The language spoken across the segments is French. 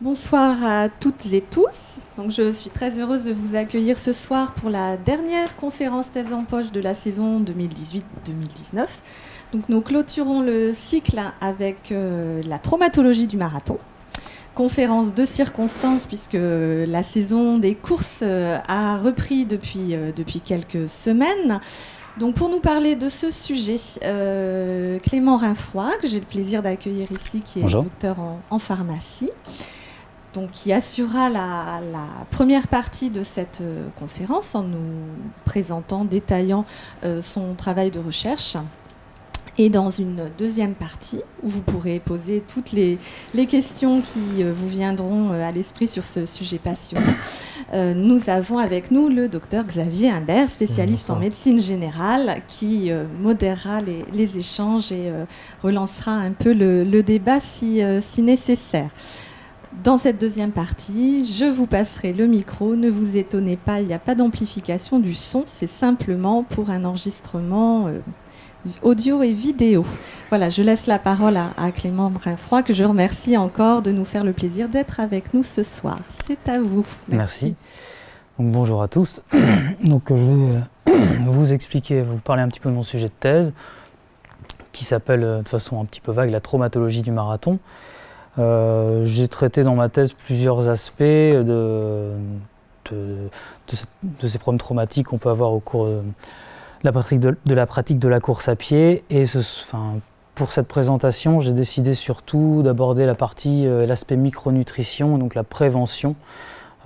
Bonsoir à toutes et tous. Donc, je suis très heureuse de vous accueillir ce soir pour la dernière conférence Thèse en poche de la saison 2018-2019. Donc, nous clôturons le cycle avec la traumatologie du marathon. Conférence de circonstance puisque la saison des courses a repris depuis quelques semaines. Donc pour nous parler de ce sujet, Clément Rinfroy, que j'ai le plaisir d'accueillir ici, qui est docteur en pharmacie, donc qui assurera la première partie de cette conférence en nous présentant, détaillant son travail de recherche. Et dans une deuxième partie, où vous pourrez poser toutes les questions qui vous viendront à l'esprit sur ce sujet passionnant, nous avons avec nous le docteur Xavier Humbert, spécialiste en médecine générale, qui modérera les échanges et relancera un peu le débat si nécessaire. Dans cette deuxième partie, je vous passerai le micro. Ne vous étonnez pas, il n'y a pas d'amplification du son, c'est simplement pour un enregistrement audio et vidéo. Voilà, je laisse la parole à Clément Rinfroy, que je remercie encore de nous faire le plaisir d'être avec nous ce soir. C'est à vous. Merci. Donc, bonjour à tous. Donc, je vais vous expliquer, vous parler un petit peu de mon sujet de thèse, qui s'appelle de façon un petit peu vague la traumatologie du marathon. J'ai traité dans ma thèse plusieurs aspects de ces problèmes traumatiques qu'on peut avoir au cours de la pratique de la course à pied. Et pour cette présentation, j'ai décidé surtout d'aborder l'aspect micronutrition, donc la prévention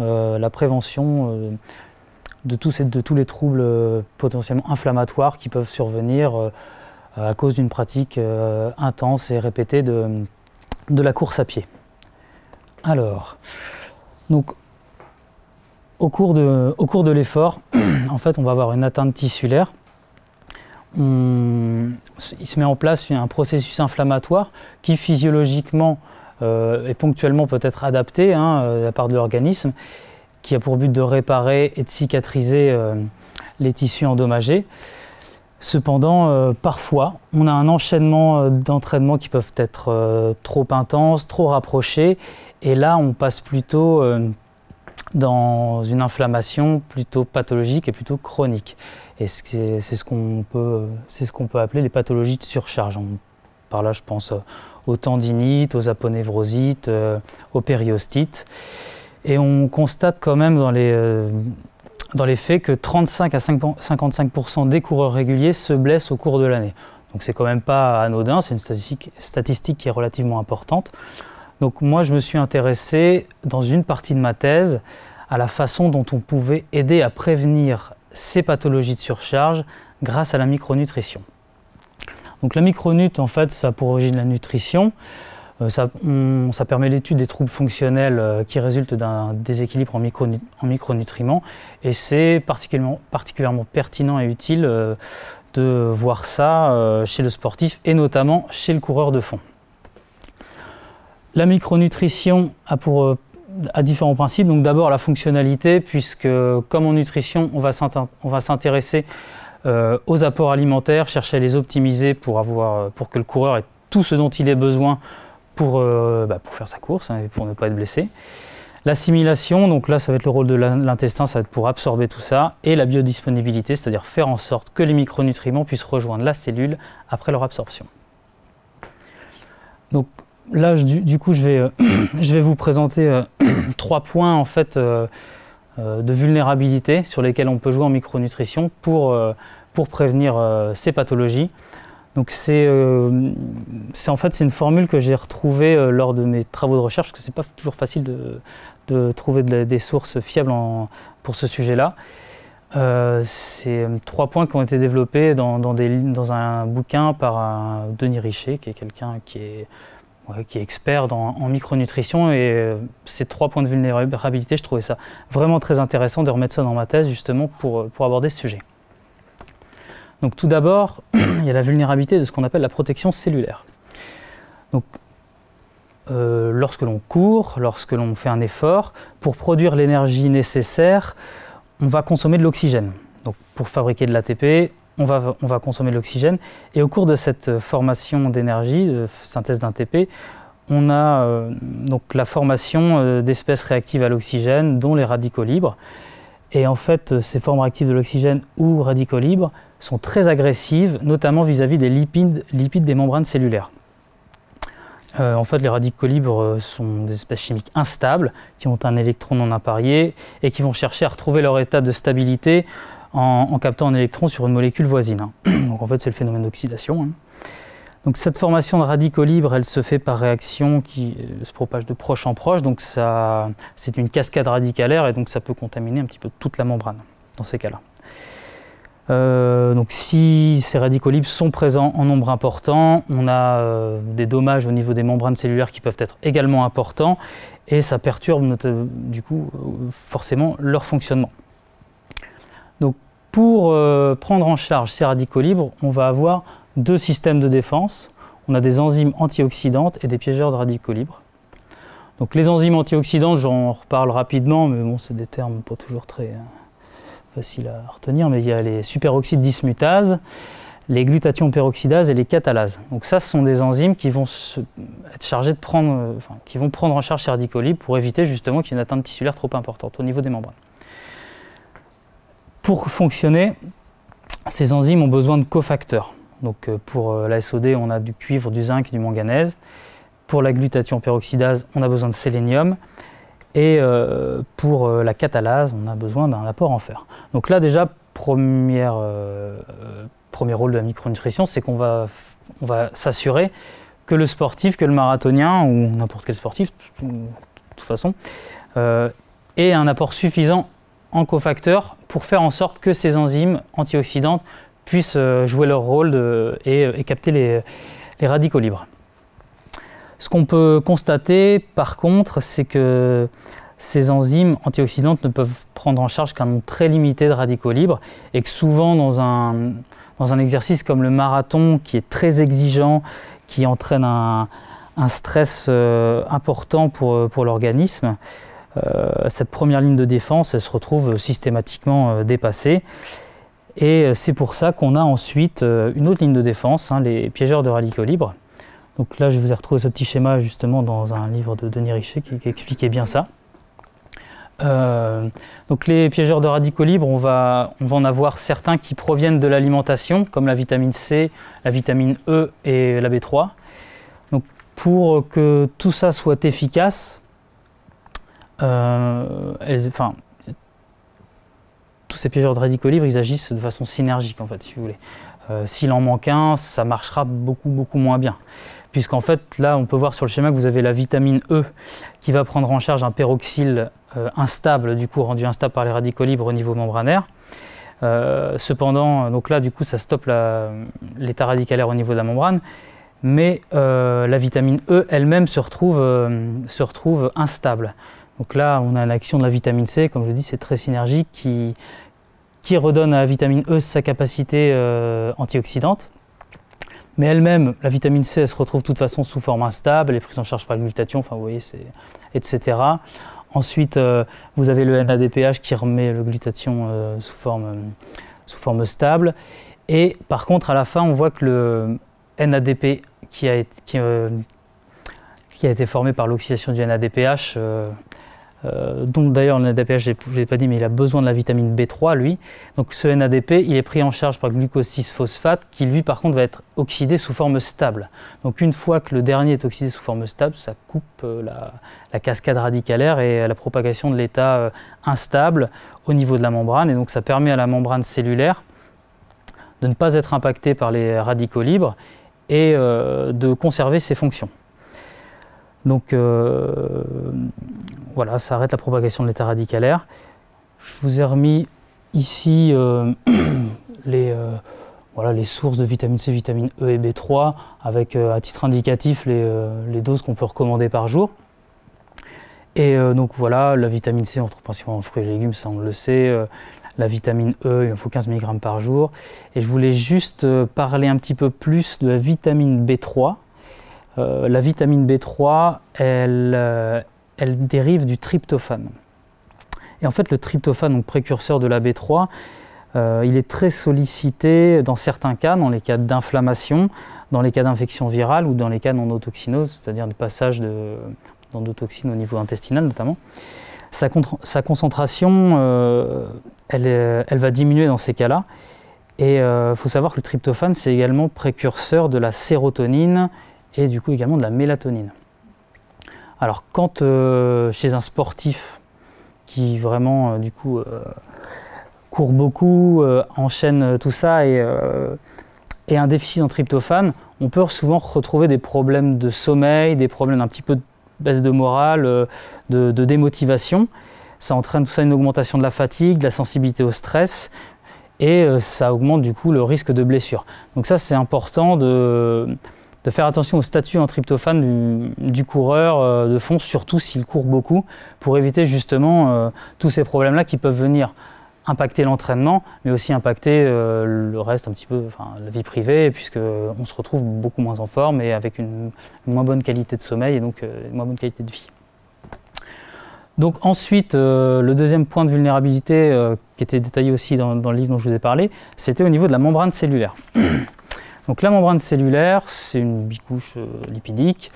de tous les troubles potentiellement inflammatoires qui peuvent survenir à cause d'une pratique intense et répétée de la course à pied. Alors, donc, au cours de l'effort, en fait, on va avoir une atteinte tissulaire. Il se met en place un processus inflammatoire qui physiologiquement et ponctuellement peut être adapté de la part de l'organisme, qui a pour but de réparer et de cicatriser les tissus endommagés. Cependant, parfois, on a un enchaînement d'entraînements qui peuvent être trop intenses, trop rapprochés, et là, on passe plutôt dans une inflammation plutôt pathologique et plutôt chronique. Et c'est ce qu'on peut appeler les pathologies de surcharge. Par là, je pense aux tendinites, aux aponevrosites, aux périostites. Et on constate quand même dans les faits que 35 à 55% des coureurs réguliers se blessent au cours de l'année. Donc c'est quand même pas anodin, c'est une statistique qui est relativement importante. Donc moi, je me suis intéressé dans une partie de ma thèse à la façon dont on pouvait aider à prévenir ces pathologies de surcharge grâce à la micronutrition. Donc la micronut, en fait, ça a pour origine la nutrition. Ça permet l'étude des troubles fonctionnels qui résultent d'un déséquilibre en micronutriments. Et c'est particulièrement pertinent et utile de voir ça chez le sportif et notamment chez le coureur de fond. La micronutrition a différents principes. Donc d'abord la fonctionnalité, puisque comme en nutrition, on va s'intéresser aux apports alimentaires, chercher à les optimiser pour que le coureur ait tout ce dont il ait besoin pour faire sa course et pour ne pas être blessé. L'assimilation, donc là ça va être le rôle de l'intestin, ça va être pour absorber tout ça, et la biodisponibilité, c'est-à-dire faire en sorte que les micronutriments puissent rejoindre la cellule après leur absorption. Donc là, du coup, je vais vous présenter 3 points en fait, de vulnérabilité sur lesquels on peut jouer en micronutrition pour prévenir ces pathologies. Donc c'est une formule que j'ai retrouvée lors de mes travaux de recherche, parce que c'est pas toujours facile de trouver des sources fiables pour ce sujet-là. C'est 3 points qui ont été développés dans un bouquin par Denis Richer, qui est quelqu'un qui est expert en micronutrition, et ces 3 points de vulnérabilité, je trouvais ça vraiment très intéressant de remettre ça dans ma thèse justement pour aborder ce sujet. Donc tout d'abord, il y a la vulnérabilité de ce qu'on appelle la protection cellulaire. Donc lorsque l'on court, lorsque l'on fait un effort, pour produire l'énergie nécessaire, on va consommer de l'oxygène. Donc pour fabriquer de l'ATP, on va consommer de l'oxygène, et au cours de cette formation d'énergie, de synthèse d'ATP, on a donc la formation d'espèces réactives à l'oxygène, dont les radicaux libres. Et en fait, ces formes réactives de l'oxygène ou radicaux libres sont très agressives, notamment vis-à-vis des lipides des membranes cellulaires. En fait, les radicaux libres sont des espèces chimiques instables, qui ont un électron non apparié et qui vont chercher à retrouver leur état de stabilité en captant un électron sur une molécule voisine. Donc en fait, c'est le phénomène d'oxydation. Donc cette formation de radicaux libres, elle se fait par réaction qui se propage de proche en proche, donc c'est une cascade radicalaire et donc ça peut contaminer un petit peu toute la membrane dans ces cas-là. Donc si ces radicaux libres sont présents en nombre important, on a des dommages au niveau des membranes cellulaires qui peuvent être également importants et ça perturbe du coup forcément leur fonctionnement. Donc pour prendre en charge ces radicaux libres, on va avoir deux systèmes de défense. On a des enzymes antioxydantes et des piégeurs de radicaux libres. Donc les enzymes antioxydantes, j'en reparle rapidement, mais bon, c'est des termes pas toujours très faciles à retenir, mais il y a les superoxydes dismutases, les glutathions peroxydases et les catalases. Donc ça, ce sont des enzymes qui vont être chargées de qui vont prendre en charge ces radicaux libres pour éviter justement qu'il y ait une atteinte tissulaire trop importante au niveau des membranes. Pour fonctionner, ces enzymes ont besoin de cofacteurs. Donc pour la SOD, on a du cuivre, du zinc et du manganèse. Pour la glutathion peroxydase, on a besoin de sélénium. Et pour la catalase, on a besoin d'un apport en fer. Donc là déjà, premier rôle de la micronutrition, c'est qu'on va s'assurer que le sportif, que le marathonien, ou n'importe quel sportif, de toute façon, ait un apport suffisant en cofacteurs pour faire en sorte que ces enzymes antioxydantes puissent jouer leur rôle et capter les radicaux libres. Ce qu'on peut constater par contre, c'est que ces enzymes antioxydantes ne peuvent prendre en charge qu'un nombre très limité de radicaux libres et que souvent dans un exercice comme le marathon qui est très exigeant, qui entraîne un stress important pour l'organisme, cette première ligne de défense elle se retrouve systématiquement dépassée. Et c'est pour ça qu'on a ensuite une autre ligne de défense, les piégeurs de radicaux libres. Donc là, je vous ai retrouvé ce petit schéma justement dans un livre de Denis Richet qui expliquait bien ça. Donc les piégeurs de radicaux libres, on va en avoir certains qui proviennent de l'alimentation, comme la vitamine C, la vitamine E et la B3. Donc pour que tout ça soit efficace, tous ces piégeurs de radicaux libres, ils agissent de façon synergique, en fait, si vous voulez. S'il en manque un, ça marchera beaucoup moins bien. Puisqu'en fait, là, on peut voir sur le schéma que vous avez la vitamine E qui va prendre en charge un peroxyle instable, du coup rendu instable par les radicaux libres au niveau membranaire. Cependant, donc là, du coup, ça stoppe l'état radicalaire au niveau de la membrane. Mais la vitamine E elle-même se retrouve instable. Donc là, on a une action de la vitamine C, comme je dis, c'est très synergique, qui redonne à la vitamine E sa capacité antioxydante. Mais elle-même, la vitamine C, elle se retrouve de toute façon sous forme instable, elle est prise en charge par le glutathion, enfin vous voyez, etc. Ensuite, vous avez le NADPH qui remet le glutathion sous forme stable. Et par contre, à la fin, on voit que le NADP qui a été formé par l'oxydation du NADPH, dont d'ailleurs le NADPH, je ne l'ai pas dit, mais il a besoin de la vitamine B3, lui. Donc ce NADP, il est pris en charge par glucose 6-phosphate, qui lui, par contre, va être oxydé sous forme stable. Donc une fois que le dernier est oxydé sous forme stable, ça coupe la cascade radicalaire et la propagation de l'état instable au niveau de la membrane. Et donc ça permet à la membrane cellulaire de ne pas être impactée par les radicaux libres et de conserver ses fonctions. Donc voilà, ça arrête la propagation de l'état radicalaire. Je vous ai remis ici les sources de vitamine C, vitamine E et B3 avec à titre indicatif les doses qu'on peut recommander par jour. Et donc voilà, la vitamine C, on trouve principalement en fruits et légumes, ça on le sait. La vitamine E, il en faut 15 mg par jour. Et je voulais juste parler un petit peu plus de la vitamine B3. La vitamine B3, elle dérive du tryptophane. Et en fait, le tryptophane, donc précurseur de la B3, Il est très sollicité dans certains cas, dans les cas d'inflammation, dans les cas d'infection virale ou dans les cas d'endotoxinose, c'est-à-dire du passage d'endotoxines au niveau intestinal notamment. Sa concentration, elle va diminuer dans ces cas-là. Et il faut savoir que le tryptophane, c'est également précurseur de la sérotonine et du coup également de la mélatonine. Alors quand chez un sportif qui vraiment du coup court beaucoup, enchaîne tout ça et un déficit en tryptophane, on peut souvent retrouver des problèmes de sommeil, des problèmes un petit peu de baisse de morale, de démotivation. Ça entraîne tout ça une augmentation de la fatigue, de la sensibilité au stress et ça augmente du coup le risque de blessure. Donc ça c'est important de faire attention au statut en tryptophane du coureur de fond, surtout s'il court beaucoup, pour éviter justement tous ces problèmes-là qui peuvent venir impacter l'entraînement, mais aussi impacter le reste un petit peu, enfin, la vie privée, puisqu'on se retrouve beaucoup moins en forme et avec une moins bonne qualité de sommeil et donc une moins bonne qualité de vie. Donc ensuite, le deuxième point de vulnérabilité qui était détaillé aussi dans le livre dont je vous ai parlé, c'était au niveau de la membrane cellulaire. Donc la membrane cellulaire, c'est une bicouche lipidique.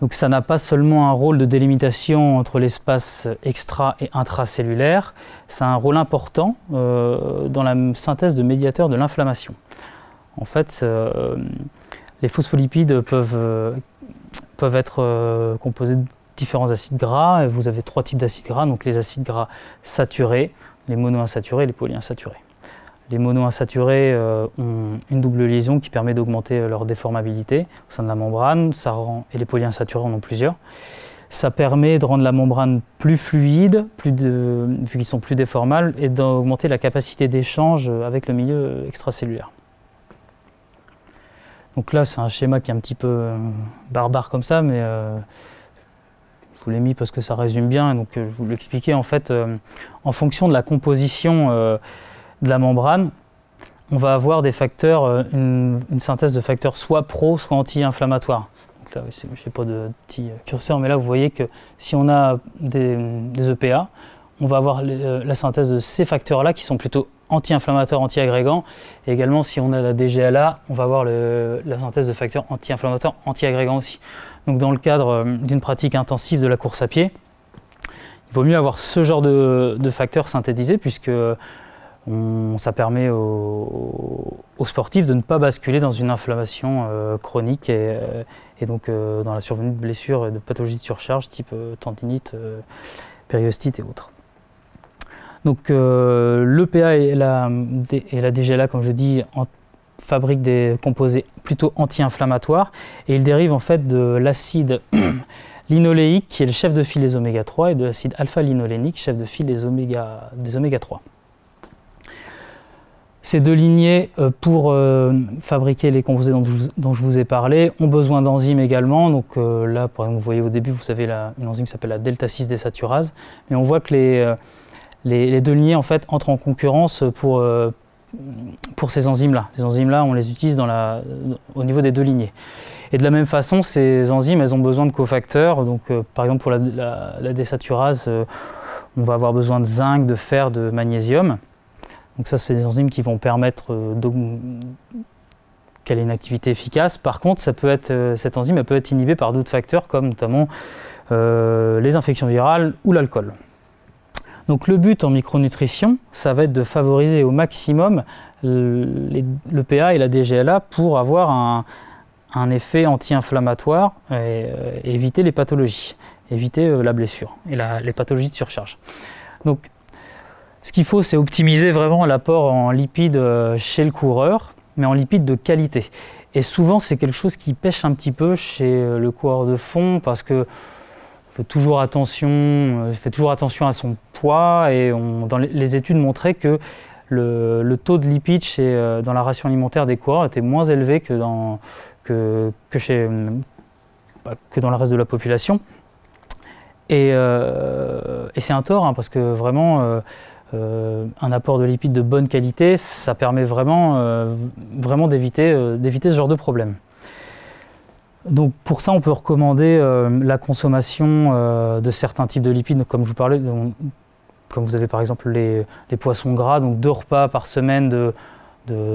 Donc ça n'a pas seulement un rôle de délimitation entre l'espace extra- et intracellulaire, ça a un rôle important dans la synthèse de médiateurs de l'inflammation. En fait, les phospholipides peuvent être composés de différents acides gras. Et vous avez 3 types d'acides gras, donc les acides gras saturés, les monoinsaturés et les polyinsaturés. Les monoinsaturés ont une double liaison qui permet d'augmenter leur déformabilité au sein de la membrane, et les polyinsaturés en ont plusieurs. Ça permet de rendre la membrane plus fluide, vu qu'ils sont plus déformables, et d'augmenter la capacité d'échange avec le milieu extracellulaire. Donc là, c'est un schéma qui est un petit peu barbare comme ça, mais je vous l'ai mis parce que ça résume bien. Donc je vous l'expliquais en fait, en fonction de la composition de la membrane, on va avoir des facteurs, une synthèse de facteurs soit pro, soit anti-inflammatoires. Donc là, je n'ai pas de petit curseur, mais là vous voyez que si on a des EPA, on va avoir la synthèse de ces facteurs-là qui sont plutôt anti-inflammatoires, anti-agrégants. Et également, si on a la DGLA, on va avoir la synthèse de facteurs anti-inflammatoires, anti-agrégants aussi. Donc dans le cadre d'une pratique intensive de la course à pied, il vaut mieux avoir ce genre de facteurs synthétisés puisque ça permet aux sportifs de ne pas basculer dans une inflammation chronique et donc dans la survenue de blessures et de pathologies de surcharge type tendinite, périostite et autres. Donc l'EPA et la DGLA, comme je dis, fabriquent des composés plutôt anti-inflammatoires et ils dérivent en fait de l'acide linoléique qui est le chef de file des oméga 3 et de l'acide alpha-linolénique, chef de file des oméga 3. Ces deux lignées, pour fabriquer les composés dont je vous ai parlé, ont besoin d'enzymes également. Donc là, par exemple, vous voyez au début, vous avez une enzyme qui s'appelle la delta-6-désaturase. Mais on voit que les deux lignées en fait, entrent en concurrence pour ces enzymes-là. Ces enzymes-là, on les utilise au niveau des deux lignées. Et de la même façon, ces enzymes, elles ont besoin de cofacteurs. Donc, par exemple, pour la désaturase, on va avoir besoin de zinc, de fer, de magnésium. Donc ça, c'est des enzymes qui vont permettre qu'elle ait une activité efficace. Par contre, cette enzyme elle peut être inhibée par d'autres facteurs, comme notamment les infections virales ou l'alcool. Donc le but en micronutrition, ça va être de favoriser au maximum l'EPA et la DGLA pour avoir un effet anti-inflammatoire et éviter les pathologies, éviter la blessure et les pathologies de surcharge. Donc, ce qu'il faut, c'est optimiser vraiment l'apport en lipides chez le coureur, mais en lipides de qualité. Et souvent, c'est quelque chose qui pêche un petit peu chez le coureur de fond parce que fait toujours attention à son poids et les études montraient que le taux de lipides dans la ration alimentaire des coureurs était moins élevé que dans le reste de la population. Et c'est un tort, hein, parce que vraiment, un apport de lipides de bonne qualité, ça permet vraiment d'éviter ce genre de problème. Donc pour ça, on peut recommander la consommation de certains types de lipides, comme je vous parlais, comme vous avez par exemple les poissons gras, donc 2 repas par semaine de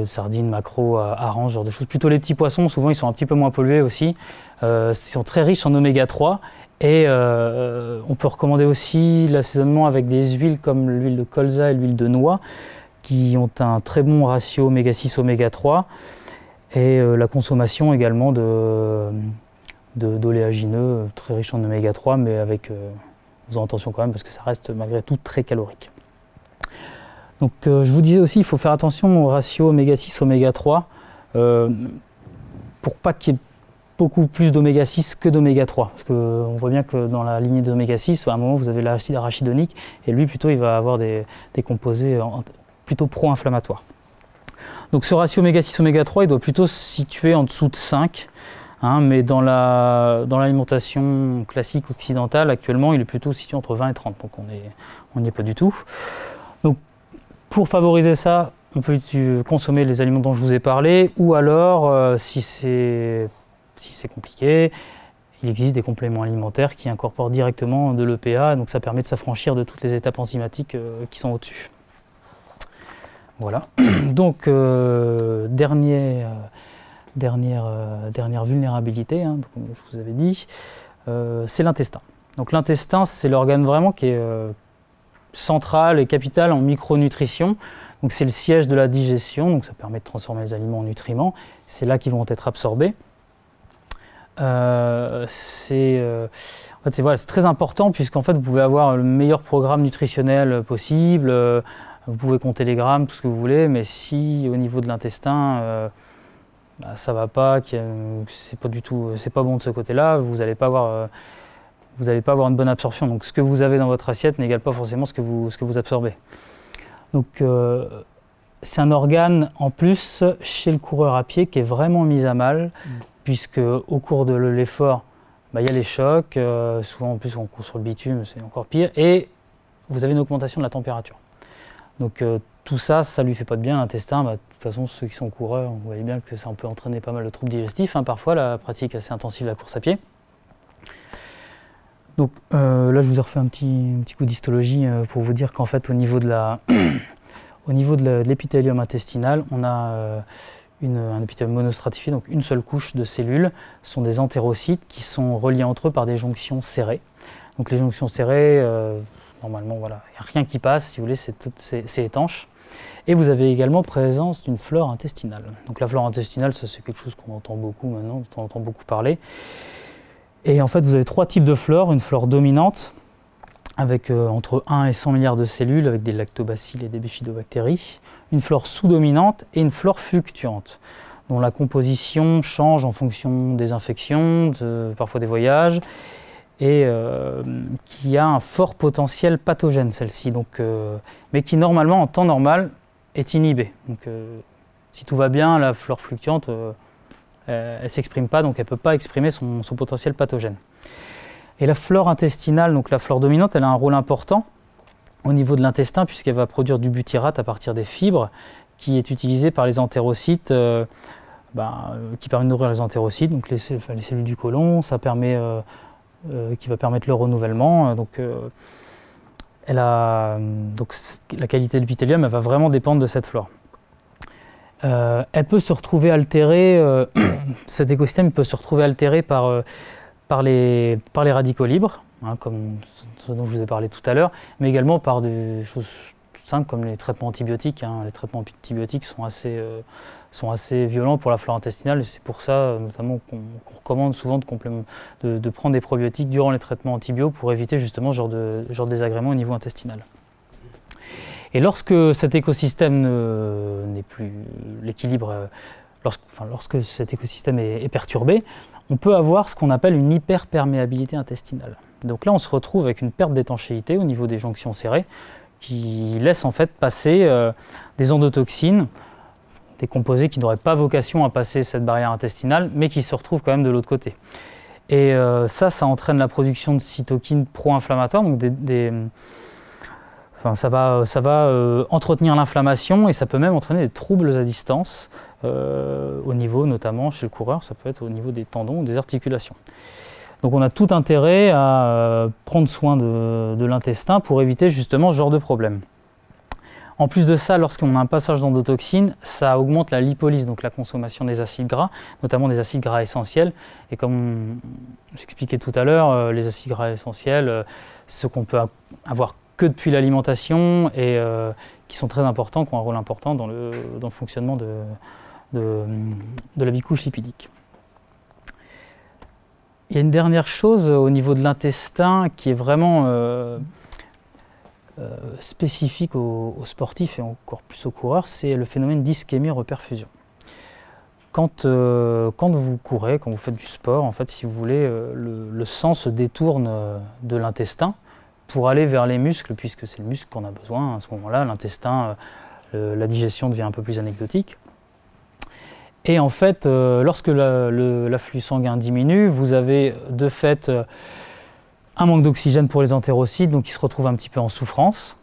sardines, maquereaux, harengs, ce genre de choses. Plutôt les petits poissons, souvent ils sont un petit peu moins pollués aussi. Ils sont très riches en oméga 3 et on peut recommander aussi l'assaisonnement avec des huiles comme l'huile de colza et l'huile de noix qui ont un très bon ratio oméga 6, oméga 3 et la consommation également d'oléagineux très riches en oméga 3 mais avec faisons attention quand même parce que ça reste malgré tout très calorique. Donc je vous disais aussi il faut faire attention au ratio oméga 6, oméga 3 pour pas qu'il y ait beaucoup plus d'oméga 6 que d'oméga 3 parce qu'on voit bien que dans la lignée d'oméga 6 à un moment vous avez l'acide arachidonique et lui plutôt il va avoir des composés plutôt pro-inflammatoires. Donc ce ratio oméga 6, oméga 3 il doit plutôt se situer en dessous de 5. Mais dans l'alimentation classique occidentale, actuellement, il est plutôt situé entre 20 et 30, donc on n'y est pas du tout. Donc, pour favoriser ça, on peut consommer les aliments dont je vous ai parlé, ou alors, si c'est compliqué, il existe des compléments alimentaires qui incorporent directement de l'EPA, donc ça permet de s'affranchir de toutes les étapes enzymatiques qui sont au-dessus. Voilà. Donc, dernière vulnérabilité, comme je vous avais dit, c'est l'intestin. Donc l'intestin, c'est l'organe vraiment qui est central et capital en micronutrition. Donc c'est le siège de la digestion, donc ça permet de transformer les aliments en nutriments. C'est là qu'ils vont être absorbés. C'est très important puisqu'en fait vous pouvez avoir le meilleur programme nutritionnel possible, vous pouvez compter les grammes, tout ce que vous voulez, mais si au niveau de l'intestin ça va pas, c'est pas bon de ce côté-là, vous n'allez pas avoir une bonne absorption. Donc ce que vous avez dans votre assiette n'égale pas forcément ce que vous absorbez. Donc c'est un organe en plus chez le coureur à pied qui est vraiment mis à mal, puisque au cours de l'effort, il y a les chocs, souvent en plus on court sur le bitume, c'est encore pire, et vous avez une augmentation de la température. Donc tout ça, ça ne lui fait pas de bien l'intestin. De toute façon, ceux qui sont coureurs, vous voyez bien que ça peut entraîner pas mal de troubles digestifs, parfois, la pratique assez intensive de la course à pied. Donc là, je vous ai refait un petit coup d'histologie pour vous dire qu'en fait, au niveau de l'épithélium intestinal, on a un épithélium monostratifié, donc une seule couche de cellules, sont des entérocytes qui sont reliés entre eux par des jonctions serrées. Donc les jonctions serrées, normalement, voilà, il n'y a rien qui passe, si vous voulez, c'est étanche. Et vous avez également présence d'une flore intestinale. Donc la flore intestinale, ça c'est quelque chose qu'on entend beaucoup maintenant, dont on entend beaucoup parler. Et en fait, vous avez 3 types de flore. Une flore dominante, avec entre 1 et 100 milliards de cellules, avec des lactobacilles et des bifidobactéries. Une flore sous-dominante et une flore fluctuante, dont la composition change en fonction des infections, parfois des voyages, et qui a un fort potentiel pathogène, celle-ci, mais qui normalement, en temps normal, est inhibée. Donc si tout va bien, la flore fluctuante, elle ne s'exprime pas, donc elle ne peut pas exprimer son potentiel pathogène. Et la flore intestinale, donc la flore dominante, elle a un rôle important au niveau de l'intestin, puisqu'elle va produire du butyrate à partir des fibres, qui est utilisé par les entérocytes, qui permet de nourrir les entérocytes, donc les cellules du côlon, ça permet... qui va permettre le renouvellement. La qualité de l'épithélium, elle va vraiment dépendre de cette flore. Elle peut se retrouver altérée, cet écosystème peut se retrouver altéré par les radicaux libres, comme ce dont je vous ai parlé tout à l'heure, mais également par des choses simples comme les traitements antibiotiques. Les traitements antibiotiques sont assez violents pour la flore intestinale, et c'est pour ça notamment qu'on recommande souvent de prendre des probiotiques durant les traitements antibiotiques pour éviter justement ce genre de désagrément au niveau intestinal. Et lorsque cet écosystème n'est plus l'équilibre, lorsque cet écosystème est perturbé, on peut avoir ce qu'on appelle une hyperperméabilité intestinale. Donc là, on se retrouve avec une perte d'étanchéité au niveau des jonctions serrées qui laisse en fait passer des endotoxines, des composés qui n'auraient pas vocation à passer cette barrière intestinale, mais qui se retrouvent quand même de l'autre côté. Et ça entraîne la production de cytokines pro-inflammatoires, donc ça va entretenir l'inflammation et ça peut même entraîner des troubles à distance au niveau, notamment chez le coureur, ça peut être au niveau des tendons ou des articulations. Donc on a tout intérêt à prendre soin de l'intestin pour éviter justement ce genre de problème. En plus de ça, lorsqu'on a un passage d'endotoxine, ça augmente la lipolyse, donc la consommation des acides gras, notamment des acides gras essentiels. Et comme j'expliquais tout à l'heure, les acides gras essentiels, ceux qu'on peut avoir que depuis l'alimentation et qui sont très importants, qui ont un rôle important dans le fonctionnement de la bicouche lipidique. Il y a une dernière chose au niveau de l'intestin qui est vraiment spécifique aux sportifs et encore plus aux coureurs, c'est le phénomène d'ischémie-reperfusion. Quand vous courez, quand vous faites du sport, en fait, si vous voulez, le sang se détourne de l'intestin pour aller vers les muscles, puisque c'est le muscle qu'on a besoin à ce moment-là. L'intestin, la digestion devient un peu plus anecdotique. Et en fait, lorsque l'afflux sanguin diminue, vous avez de fait un manque d'oxygène pour les entérocytes, donc ils se retrouvent un petit peu en souffrance.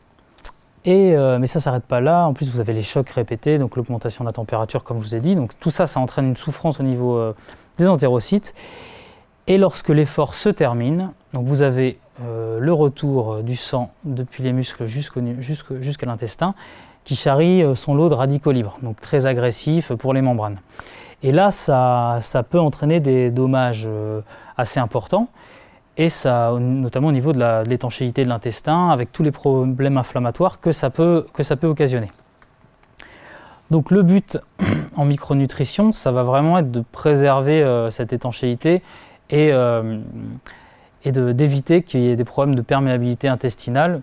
Mais ça ne s'arrête pas là. En plus, vous avez les chocs répétés, donc l'augmentation de la température, comme je vous ai dit. Donc tout ça, ça entraîne une souffrance au niveau des entérocytes. Et lorsque l'effort se termine, donc vous avez le retour du sang depuis les muscles jusqu'à l'intestin, qui charrie son lot de radicaux libres, donc très agressif pour les membranes. Et là, ça peut entraîner des dommages assez importants. Et ça, notamment au niveau de l'étanchéité de l'intestin, avec tous les problèmes inflammatoires que ça peut occasionner. Donc le but en micronutrition, ça va vraiment être de préserver cette étanchéité et d'éviter qu'il y ait des problèmes de perméabilité intestinale.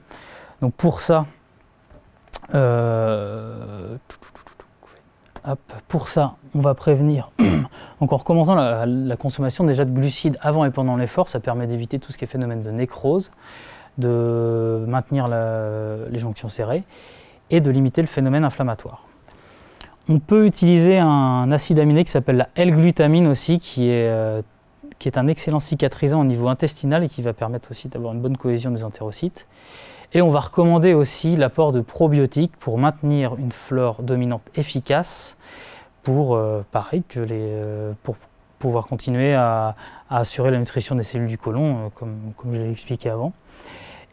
Donc pour ça, on va prévenir, donc en recommençant la consommation déjà de glucides avant et pendant l'effort, ça permet d'éviter tout ce qui est phénomène de nécrose, de maintenir les jonctions serrées et de limiter le phénomène inflammatoire. On peut utiliser un acide aminé qui s'appelle la L-glutamine aussi, qui est un excellent cicatrisant au niveau intestinal et qui va permettre aussi d'avoir une bonne cohésion des entérocytes. Et on va recommander aussi l'apport de probiotiques pour maintenir une flore dominante efficace pour pouvoir continuer à assurer la nutrition des cellules du côlon, comme je l'ai expliqué avant.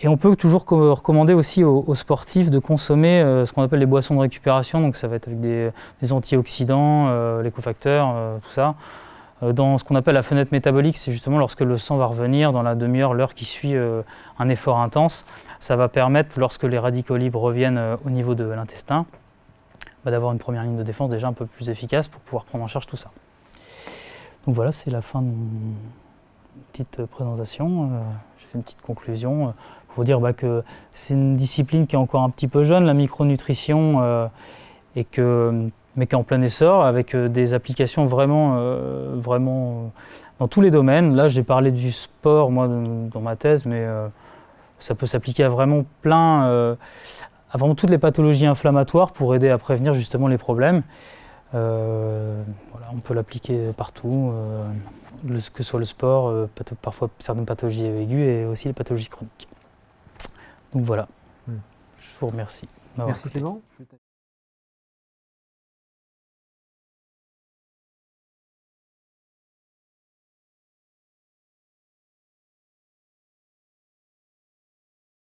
Et on peut toujours recommander aussi aux sportifs de consommer ce qu'on appelle les boissons de récupération, donc ça va être avec des antioxydants, les cofacteurs, tout ça. Dans ce qu'on appelle la fenêtre métabolique, c'est justement lorsque le sang va revenir dans la demi-heure, l'heure qui suit un effort intense. Ça va permettre, lorsque les radicaux libres reviennent au niveau de l'intestin, d'avoir une première ligne de défense déjà un peu plus efficace pour pouvoir prendre en charge tout ça. Donc voilà, c'est la fin de mon petite présentation. J'ai fait une petite conclusion pour vous dire que c'est une discipline qui est encore un petit peu jeune, la micronutrition, mais qui est en plein essor, avec des applications vraiment dans tous les domaines. Là, j'ai parlé du sport, moi, dans ma thèse, mais ça peut s'appliquer à vraiment à vraiment toutes les pathologies inflammatoires pour aider à prévenir justement les problèmes. Voilà, on peut l'appliquer partout, que ce soit le sport, parfois certaines pathologies aiguës et aussi les pathologies chroniques. Donc voilà, je vous remercie. Merci Clément.